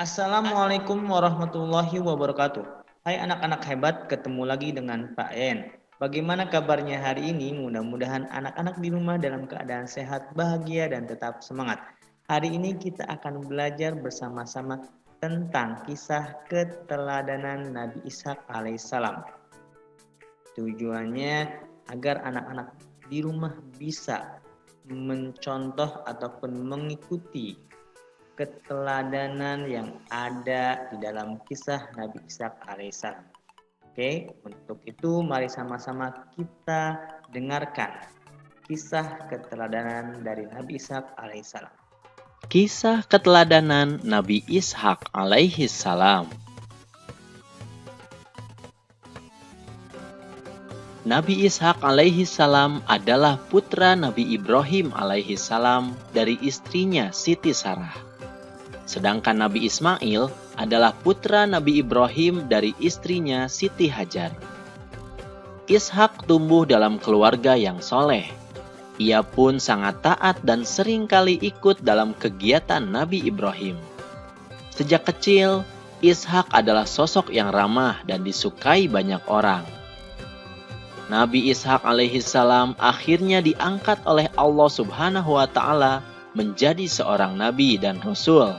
Assalamualaikum warahmatullahi wabarakatuh. Hai anak-anak hebat, ketemu lagi dengan Pak En. Bagaimana kabarnya hari ini? Mudah-mudahan anak-anak di rumah dalam keadaan sehat, bahagia, dan tetap semangat. Hari ini kita akan belajar bersama-sama tentang kisah keteladanan Nabi Ishak alaihissalam. Tujuannya agar anak-anak di rumah bisa mencontoh ataupun mengikuti keteladanan yang ada di dalam kisah Nabi Ishak alaihissalam. Oke, untuk itu mari sama-sama kita dengarkan kisah keteladanan dari Nabi Ishak alaihissalam. Kisah keteladanan Nabi Ishak alaihissalam. Nabi Ishak alaihissalam adalah putra Nabi Ibrahim alaihissalam dari istrinya Siti Sarah. Sedangkan Nabi Ismail adalah putra Nabi Ibrahim dari istrinya Siti Hajar. Ishak tumbuh dalam keluarga yang soleh. Ia pun sangat taat dan sering kali ikut dalam kegiatan Nabi Ibrahim. Sejak kecil, Ishak adalah sosok yang ramah dan disukai banyak orang. Nabi Ishak alaihissalam akhirnya diangkat oleh Allah Subhanahu wa Ta'ala menjadi seorang nabi dan rasul.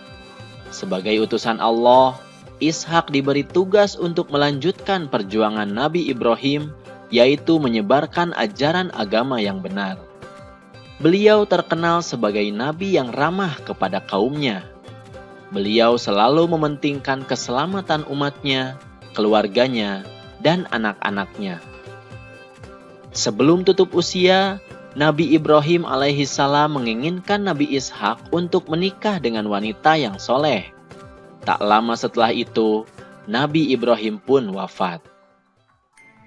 Sebagai utusan Allah, Ishak diberi tugas untuk melanjutkan perjuangan Nabi Ibrahim, yaitu menyebarkan ajaran agama yang benar. Beliau terkenal sebagai nabi yang ramah kepada kaumnya. Beliau selalu mementingkan keselamatan umatnya, keluarganya, dan anak-anaknya. Sebelum tutup usia, Nabi Ibrahim alaihissalam menginginkan Nabi Ishak untuk menikah dengan wanita yang soleh. Tak lama setelah itu, Nabi Ibrahim pun wafat.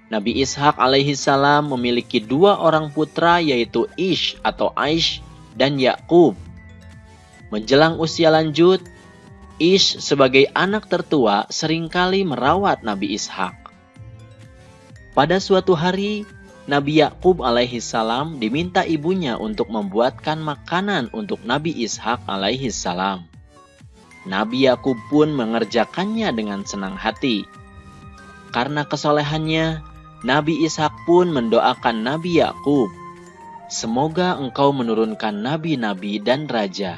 Nabi Ishak alaihissalam memiliki dua orang putra, yaitu Ish atau Aish dan Yakub. Menjelang usia lanjut, Ish sebagai anak tertua seringkali merawat Nabi Ishak. Pada suatu hari, Nabi Yakub alaihissalam diminta ibunya untuk membuatkan makanan untuk Nabi Ishak alaihissalam. Nabi Yakub pun mengerjakannya dengan senang hati. Karena kesolehannya, Nabi Ishak pun mendoakan Nabi Yakub, "Semoga engkau menurunkan nabi-nabi dan raja."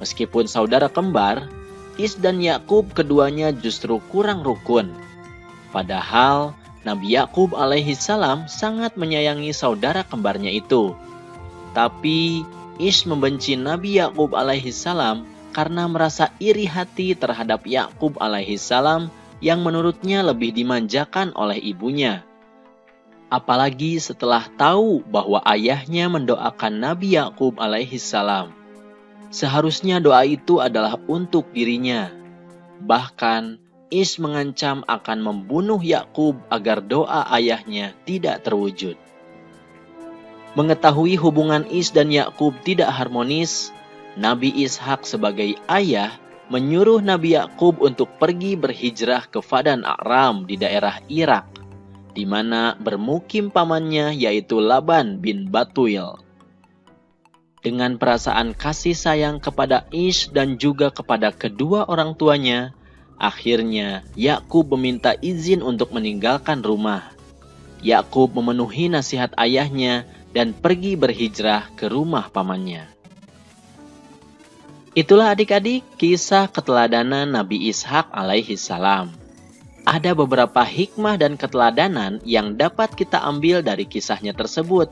Meskipun saudara kembar, Ish dan Yakub keduanya justru kurang rukun. Padahal Nabi Yakub alaihissalam sangat menyayangi saudara kembarnya itu. Tapi Ish membenci Nabi Yakub alaihissalam karena merasa iri hati terhadap Yakub alaihissalam yang menurutnya lebih dimanjakan oleh ibunya. Apalagi setelah tahu bahwa ayahnya mendoakan Nabi Yakub alaihissalam. Seharusnya doa itu adalah untuk dirinya. Bahkan Ish mengancam akan membunuh Yakub agar doa ayahnya tidak terwujud. Mengetahui hubungan Ish dan Yakub tidak harmonis, Nabi Ishak sebagai ayah menyuruh Nabi Yakub untuk pergi berhijrah ke Padan Aram di daerah Irak, di mana bermukim pamannya yaitu Laban bin Batuil. Dengan perasaan kasih sayang kepada Ish dan juga kepada kedua orang tuanya, akhirnya Yakub meminta izin untuk meninggalkan rumah. Yakub memenuhi nasihat ayahnya dan pergi berhijrah ke rumah pamannya. Itulah adik-adik kisah keteladanan Nabi Ishak alaihissalam. Ada beberapa hikmah dan keteladanan yang dapat kita ambil dari kisahnya tersebut.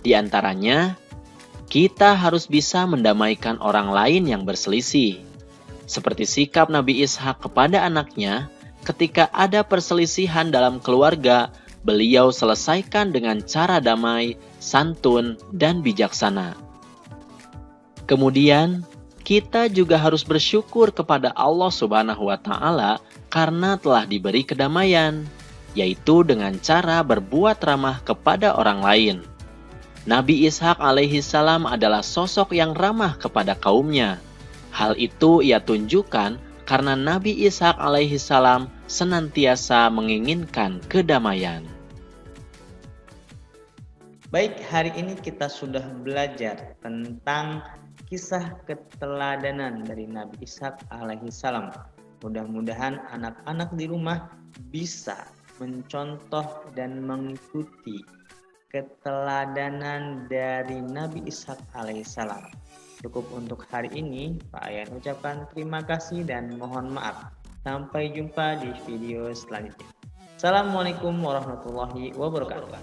Di antaranya, kita harus bisa mendamaikan orang lain yang berselisih. Seperti sikap Nabi Ishak kepada anaknya, ketika ada perselisihan dalam keluarga, beliau selesaikan dengan cara damai, santun, dan bijaksana. Kemudian, kita juga harus bersyukur kepada Allah Subhanahu wa Ta'ala karena telah diberi kedamaian, yaitu dengan cara berbuat ramah kepada orang lain. Nabi Ishak alaihissalam adalah sosok yang ramah kepada kaumnya. Hal itu ia tunjukkan karena Nabi Ishak alaihissalam senantiasa menginginkan kedamaian. Baik, hari ini kita sudah belajar tentang kisah keteladanan dari Nabi Ishak alaihi salam. Mudah-mudahan anak-anak di rumah bisa mencontoh dan mengikuti keteladanan dari Nabi Ishak alaihissalam. Cukup untuk hari ini, Pak Ayan ucapkan terima kasih dan mohon maaf. Sampai jumpa di video selanjutnya. Assalamualaikum warahmatullahi wabarakatuh.